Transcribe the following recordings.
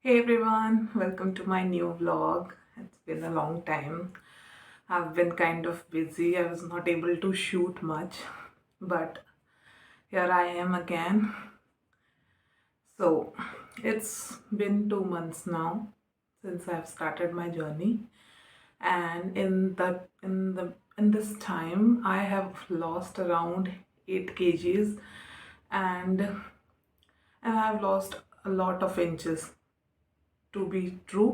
Hey everyone, welcome to my new vlog. It's been a long time. I've been kind of busy. I was not able to shoot much, but here I am again. So, it's been 2 months now since I've started my journey, and in this time I have lost around 8 kgs and I've lost a lot of inches. To be true,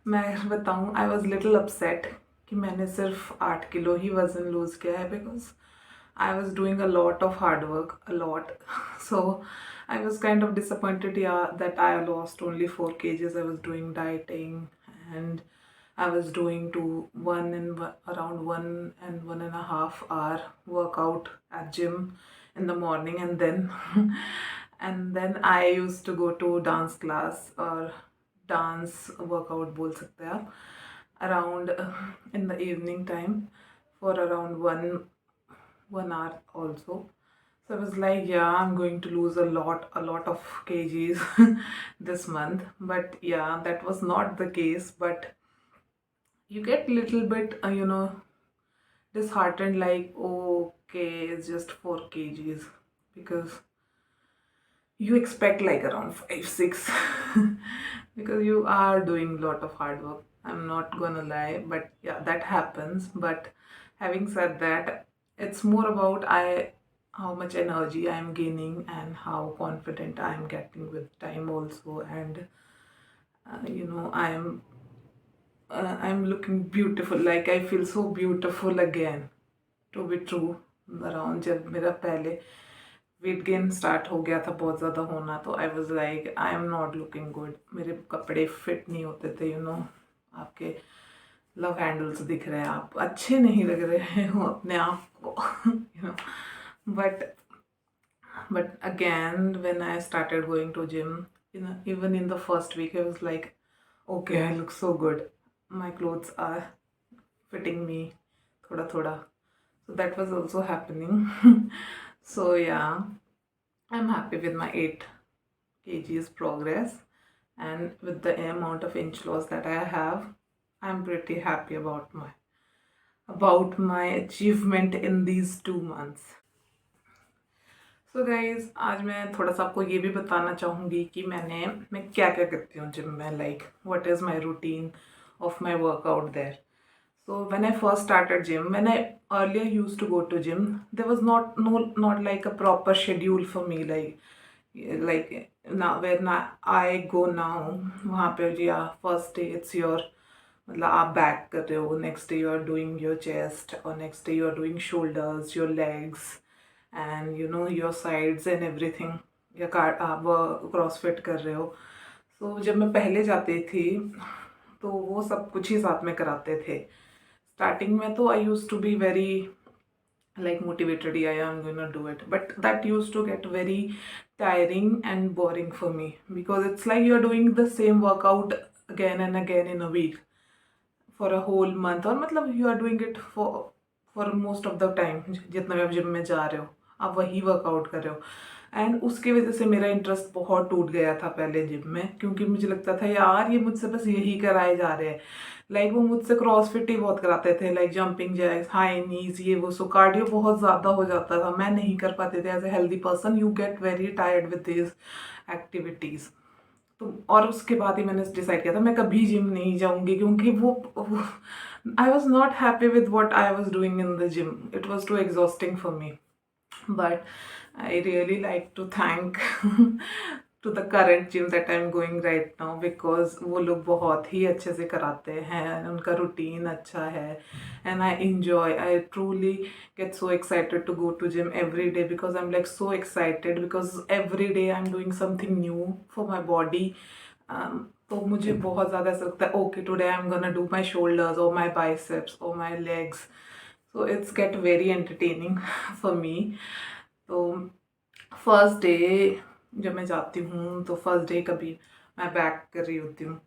मैं बताऊँ I was little upset कि मैंने सिर्फ 8 kilo ही वज़न loose किया है because I was doing a lot of hard work a lot so I was kind of disappointed that I lost only 4 kgs. I was doing dieting and I was doing around 1.5 hour workout at gym in the morning, and then and then I used to go to dance class or dance workout बोल सकते हैं आप around in the evening time for around one hour also. So I was like, yeah, I'm going to lose a lot of kgs this month. But yeah, that was not the case. But you get little bit, disheartened, like, oh, okay, it's just 4 kgs because you expect like around 5 6 because you are doing a lot of hard work. I'm not gonna lie, but yeah, that happens. But having said that, it's more about I how much energy I'm gaining and how confident I'm getting with time also. And I'm looking beautiful, like I feel so beautiful again, to be true. Around जब मेरा पहले weight gain start हो गया था बहुत ज़्यादा होना, तो I was like I am not looking good. मेरे कपड़े फिट नहीं होते थे, आपके लव हैंडल्स दिख रहे हैं, आप अच्छे नहीं लग रहे हो अपने आप को. But but again when I started going to gym, even in the first week I was like, okay, I look so good, my clothes are fitting me thoda thoda. So that was also happening. So yeah, I'm happy with my 8 kgs progress, and with the amount of inch loss that I have, I'm pretty happy about my achievement in these 2 months. So guys, आज मैं थोड़ा सा आपको ये भी बताना चाहूँगी कि मैं क्या क्या करती हूँ जिम में, like what is my routine of my workout there. So when I first started gym, when I earlier used to go to gym, there was not like a proper schedule for me, like now where now I go now, वहाँ पे जी first day it's your, मतलब आप back कर रहे हो, next day you are doing your chest, और next day you are doing shoulders, your legs, and your sides and everything, या आप क्रॉसफिट कर रहे हो. सो जब मैं पहले जाती थी तो वो सब कुछ ही साथ में कराते थे. स्टार्टिंग में तो I use to be very like motivated, yeah, I'm gonna do it, but that used to get very tiring and boring for me because it's like you're doing the same workout again and again in a week for a whole month, और मतलब you are doing it for most of the time. जितना भी आप gym में जा रहे हो आप वही वर्कआउट कर रहे हो, एंड उसकी वजह से मेरा इंटरेस्ट बहुत टूट गया था पहले जिम में, क्योंकि मुझे लगता था यार ये मुझसे बस यही कराए जा रहे हैं. लाइक वो मुझसे क्रॉसफिट ही बहुत कराते थे, लाइक जंपिंग जैक्स, हाई नीज, ये वो. सो कार्डियो बहुत ज़्यादा हो जाता था, मैं नहीं कर पाते थे. As a healthy person you get very tired with this activities. तो और उसके बाद ही मैंने डिसाइड किया था मैं कभी जिम नहीं जाऊंगी, क्योंकि वो I was not happy with what I was doing in the gym. It was too exhausting for me. But I really like to thank to the current gym that I'm going right now, because वो लोग बहुत ही अच्छे से कराते हैं, उनका routine अच्छा है, and I enjoy. I truly get so excited to go to gym every day because I'm like so excited because every day I'm doing something new for my body. तो मुझे बहुत ज़्यादा ऐसा लगता है okay, today I'm gonna do my shoulders or my biceps or my legs. So it's get very entertaining for me. तो first day जब मैं जाती हूँ तो फर्स्ट डे कभी मैं बैक कर रही होती हूँ,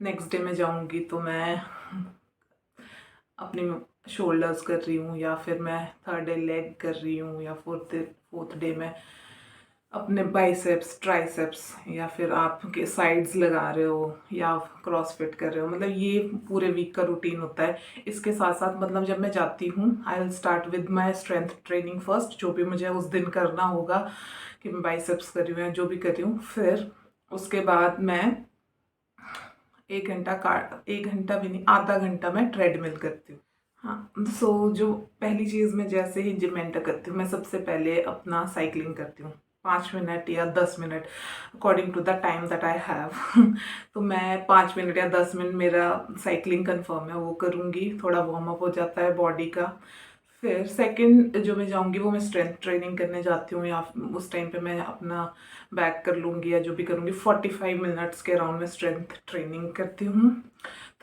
नेक्स्ट डे मैं जाऊँगी तो मैं अपनी शोल्डर्स कर रही हूँ, या फिर मैं थर्ड डे लेग कर रही हूँ, या फोर्थ डे में अपने बाइसेप्स, ट्राइसेप्स या फिर आपके साइड्स लगा रहे हो या क्रॉसफिट कर रहे हो, मतलब ये पूरे वीक का रूटीन होता है। इसके साथ साथ मतलब जब मैं जाती हूँ I will start with my strength training first, जो भी मुझे उस दिन करना होगा कि मैं बाइसेप्स कर रही हूँ या जो भी कर रही हूँ। फिर उसके बाद मैं 1 घंटा भी नहीं, आधा घंटा मैं ट्रेडमिल करती हूँ। हाँ, सो जो पहली चीज़ मैं जैसे ही जिम एंटर करती हूँ, मैं सबसे पहले अपना साइकिलिंग करती हूँ 5 मिनट या 10 minute according to the time that I have. तो मैं 5 मिनट या 10 मिनट मेरा साइकिलिंग कंफर्म है, वो करूँगी, थोड़ा वार्म अप हो जाता है बॉडी का। फिर सेकंड जो मैं जाऊँगी वो मैं स्ट्रेंथ ट्रेनिंग करने जाती हूँ, या उस टाइम पे मैं अपना बैक कर लूँगी या जो भी करूँगी। 45 मिनट्स के अराउंड मैं स्ट्रेंथ ट्रेनिंग करती हूँ।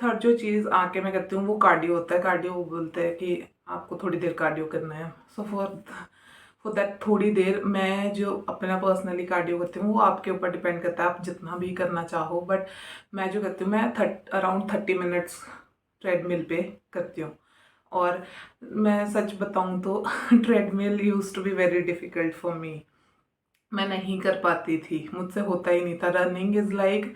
थर्ड जो चीज़ आके मैं करती हूँ वो कार्डियो होता है। कार्डियो बोलते हैं कि आपको थोड़ी देर कार्डियो करना है। सो फॉर दैट थोड़ी देर मैं जो अपना पर्सनली कार्डियो करती हूँ वो आपके ऊपर डिपेंड करता है, आप जितना भी करना चाहो। बट मैं जो करती हूँ मैं अराउंड 30 मिनट्स ट्रेडमिल पे करती हूँ। और मैं सच बताऊँ तो treadmill use to be very difficult for me. मैं नहीं कर पाती थी, मुझसे होता ही नहीं था। रनिंग इज़ लाइक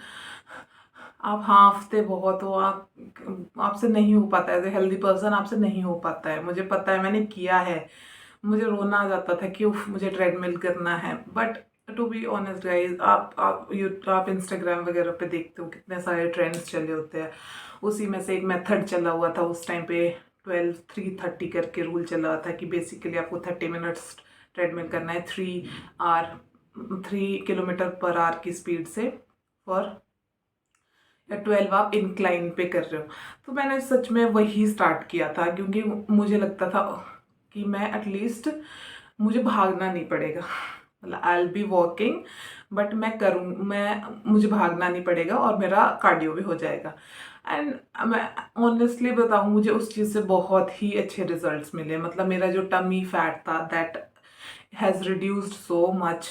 आप हाँफते बहुत हो, आपसे नहीं हो पाता है। एज ए हेल्दी पर्सन आपसे नहीं हो पाता है, मुझे पता है, मैंने किया है। मुझे रोना आ जाता था कि उफ मुझे ट्रेडमिल करना है। But to be honest guys, आप इंस्टाग्राम वगैरह पे देखते हो कितने सारे ट्रेंड्स चले होते हैं। उसी में से एक मेथड चला हुआ था उस टाइम पे, 12-3-30 करके रूल चला हुआ था कि बेसिकली आपको 30 मिनट्स ट्रेडमिल करना है, 3 किलोमीटर पर आवर की स्पीड से, फॉर या 12 आप इंक्लाइन पे कर रहे हो। तो मैंने सच में वही स्टार्ट किया था, क्योंकि मुझे लगता था कि मैं एटलीस्ट मुझे भागना नहीं पड़ेगा, मतलब I will be walking, but मुझे भागना नहीं पड़ेगा और मेरा कार्डियो भी हो जाएगा। एंड मैं ऑनेस्टली बताऊँ, मुझे उस चीज़ से बहुत ही अच्छे रिजल्ट्स मिले। मतलब मेरा जो टमी फैट था that has reduced so much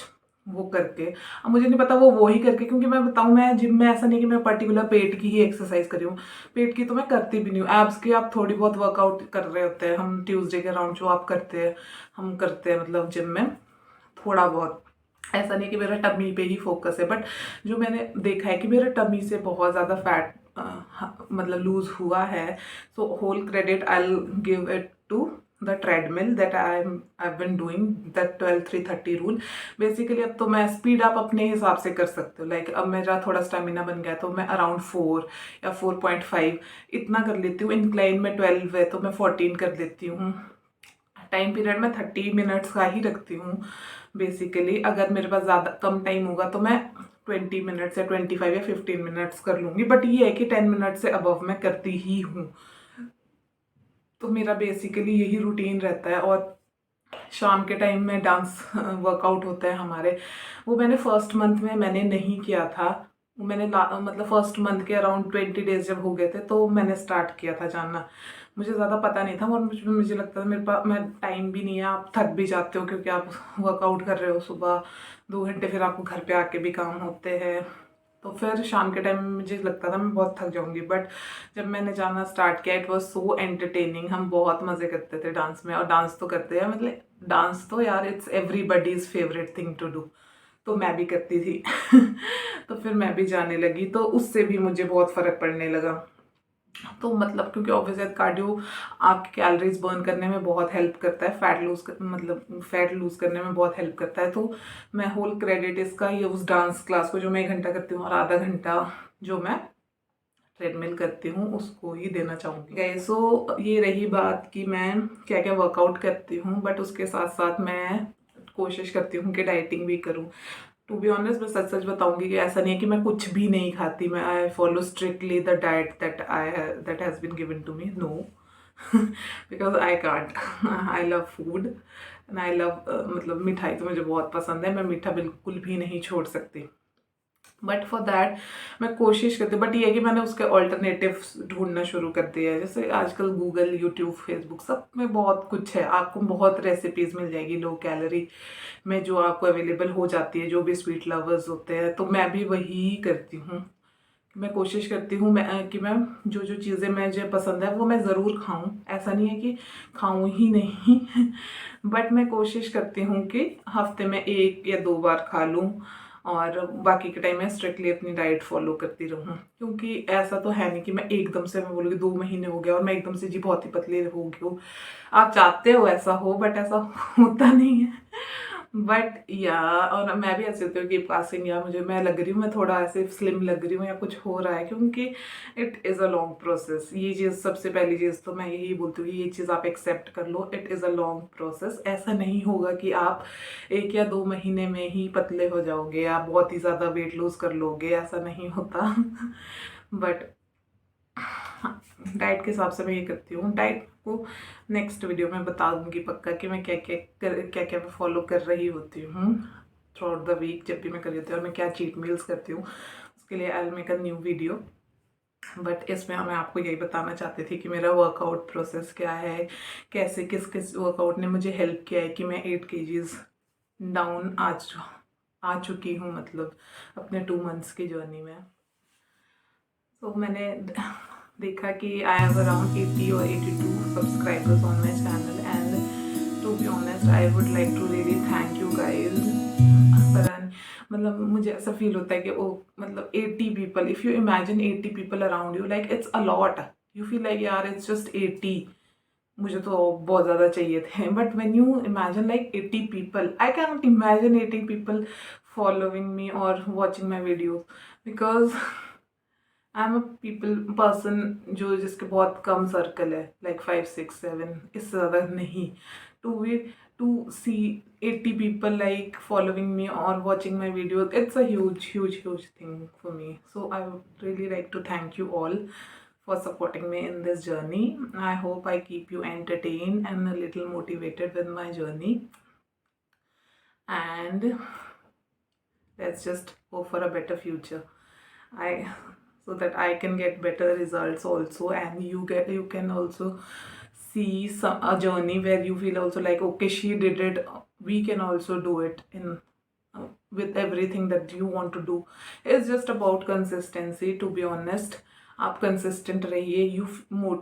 वो करके। अब मुझे नहीं पता वो ही करके, क्योंकि मैं बताऊँ मैं जिम में ऐसा नहीं कि मैं पर्टिकुलर पेट की ही एक्सरसाइज कर रही हूँ, पेट की तो मैं करती भी नहीं हूँ। एब्स की आप थोड़ी बहुत वर्कआउट कर रहे होते हैं, हम ट्यूसडे के अराउंड जो आप करते हैं हम करते हैं, मतलब जिम में थोड़ा बहुत। ऐसा नहीं कि मेरा टमी पे ही फोकस है, बट जो मैंने देखा है कि मेरे टमी से बहुत ज़्यादा फैट मतलब लूज हुआ है। So whole credit I give it to the treadmill that I been doing, that 12-3-30 rule. Basically अब तो मैं स्पीड आप अपने हिसाब से कर सकते हो। लाइक अब मेरा थोड़ा स्टेमिना बन गया तो मैं अराउंड 4 या 4.5 इतना कर लेती हूँ। इंक्लाइन में 12 है तो मैं 14 कर लेती हूँ। टाइम पीरियड मैं 30 मिनट्स का ही रखती हूँ बेसिकली। अगर मेरे पास ज़्यादा कम टाइम होगा तो मैं 20 मिनट्स या 25 या 15 मिनट्स कर लूँगी, बट ये है कि 10 मिनट से अबव मैं करती ही हूँ। तो मेरा बेसिकली यही रूटीन रहता है। और शाम के टाइम में डांस वर्कआउट होता है हमारे, वो मैंने फर्स्ट मंथ में मैंने नहीं किया था। मैंने मतलब फर्स्ट मंथ के अराउंड 20 डेज जब हो गए थे तो मैंने स्टार्ट किया था जाना। मुझे ज़्यादा पता नहीं था और मुझे लगता था मेरे पास मैं टाइम भी नहीं है। आप थक भी जाते हो क्योंकि आप वर्कआउट कर रहे हो सुबह 2 घंटे, फिर आपको घर पे आके भी काम होते हैं। तो फिर शाम के टाइम में मुझे लगता था मैं बहुत थक जाऊंगी, बट जब मैंने जाना स्टार्ट किया इट वॉज सो एंटरटेनिंग। हम बहुत मज़े करते थे डांस में, और डांस तो करते हैं, मतलब डांस तो यार it's everybody's favourite thing to do. तो मैं भी करती थी तो फिर मैं भी जाने लगी, तो उससे भी मुझे बहुत फ़र्क पड़ने लगा। तो मतलब क्योंकि ऑब्वियसली कार्डियो आपकी कैलोरीज बर्न करने में बहुत हेल्प करता है, फैट लूज़ करने में बहुत हेल्प करता है। तो मैं होल क्रेडिट इसका ये उस डांस क्लास को जो मैं 1 घंटा करती हूँ और आधा घंटा जो मैं ट्रेडमिल करती हूँ उसको ही देना चाहूँगी। गए सो ये रही बात कि मैं क्या क्या वर्कआउट करती हूँ, बट उसके साथ साथ मैं कोशिश करती हूँ कि डाइटिंग भी करूँ। टू बी ऑनेस्ट मैं सच सच बताऊंगी कि ऐसा नहीं है कि मैं कुछ भी नहीं खाती। मैं I follow strictly the diet that has been given to me. No because I can't. I love food and I love मतलब मिठाई तो मुझे बहुत पसंद है, मैं मीठा बिल्कुल भी नहीं छोड़ सकती। बट फॉर दैट मैं कोशिश करती हूँ, बट ये है कि मैंने उसके ऑल्टरनेटिव्स ढूंढना शुरू कर दिया है। जैसे आजकल गूगल, यूट्यूब, फेसबुक सब में बहुत कुछ है, आपको बहुत रेसिपीज़ मिल जाएगी लो कैलोरी में जो आपको अवेलेबल हो जाती है, जो भी स्वीट लवर्स होते हैं। तो मैं भी वही करती हूँ मैं कोशिश करती हूँ कि मैं जो जो चीज़ें मुझे पसंद है वो मैं ज़रूर खाऊं। ऐसा नहीं है कि खाऊं ही नहीं बट मैं कोशिश करती हूँ कि हफ्ते में 1 या 2 बार खा लूँ और बाकी के टाइम मैं स्ट्रिक्टली अपनी डाइट फॉलो करती रहूँ। क्योंकि ऐसा तो है नहीं कि मैं एकदम से, मैं बोलूँगी 2 महीने हो गया और मैं एकदम से जी बहुत ही पतली हो गई हूँ। आप चाहते हो ऐसा हो बट ऐसा होता नहीं है। बट या और मैं भी ऐसे होती हूँ कि पासिंग या मैं लग रही हूँ, मैं थोड़ा ऐसे स्लिम लग रही हूँ या कुछ हो रहा है, क्योंकि it is a long process. ये चीज़ सबसे पहली चीज़ तो मैं यही बोलती हूँ कि ये चीज़ आप एक्सेप्ट कर लो, it is a long process. ऐसा नहीं होगा कि आप 1 या 2 महीने में ही पतले हो जाओगे या बहुत ही ज़्यादा वेट लूज कर लोगे, ऐसा नहीं होता बट डाइट के हिसाब से मैं ये करती हूँ। डाइट को नेक्स्ट वीडियो में बता दूंगी पक्का कि मैं क्या क्या मैं फॉलो कर रही होती हूँ थ्रू आउट द वीक। जब भी मैं कर रही होती हूँ और मैं क्या चीट मील्स करती हूँ, उसके लिए I will make a new video. But इसमें मैं आपको यही बताना चाहती थी कि मेरा वर्कआउट प्रोसेस क्या है, कैसे किस किस वर्कआउट ने मुझे हेल्प किया है कि मैं 8 kgs डाउन आ चुकी हूँ, मतलब अपने 2 मंथ्स की जर्नी में। तो मैंने देखा कि आई हैव अराउंड 80 और 82 subscribers on my channel and to be honest I would like to really thank you guys. मतलब मुझे ऐसा फील होता है कि ओ मतलब 80 people, if you imagine 80 people around you, like it's a lot. You feel like यार it's just 80, मुझे तो बहुत ज़्यादा चाहिए थे। But when you imagine like 80 people, I can not imagine 80 people following me और watching my videos, because I am a people person जो जिसके बहुत कम सर्कल है, लाइक 5 6 7, इससे ज़्यादा नहीं। To see 80 people like following me और watching my videos, it's a huge thing for me. So I would really like to thank you all for supporting me in this journey. I hope I keep you entertained and a little motivated with my journey. And let's just go for a better future. I so that I can get better results also, and you can also see a journey where you feel also like okay, she did it, we can also do it in with everything that you want to do. It's just about consistency, to be honest. आप consistent रहिए, you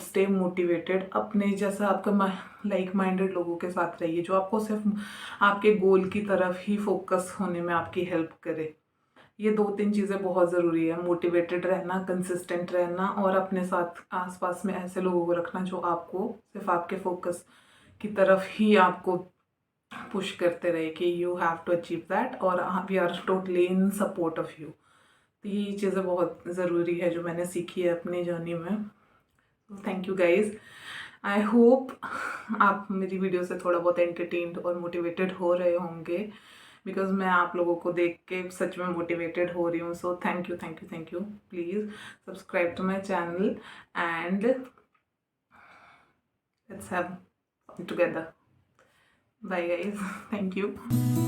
stay motivated, अपने जैसा आपका like minded लोगों के साथ रहिए जो आपको सिर्फ आपके गोल की तरफ ही फोकस होने में आपकी हेल्प करे। ये 2-3 चीज़ें बहुत ज़रूरी है, मोटिवेटेड रहना, कंसिस्टेंट रहना और अपने साथ आसपास में ऐसे लोगों को रखना जो आपको सिर्फ आपके फोकस की तरफ ही आपको पुश करते रहे कि you have to achieve that और we are totally in support of you. तो ये चीज़ें बहुत ज़रूरी है जो मैंने सीखी है अपनी जर्नी में। Thank you guys. I hope आप मेरी वीडियो से थोड़ा बहुत एंटरटेन्ड और मोटिवेटेड हो रहे होंगे, बिकॉज मैं आप लोगों को देख के सच में मोटिवेटेड हो रही हूँ। So thank you. Please subscribe to my channel and let's have fun together. Bye guys. Thank you.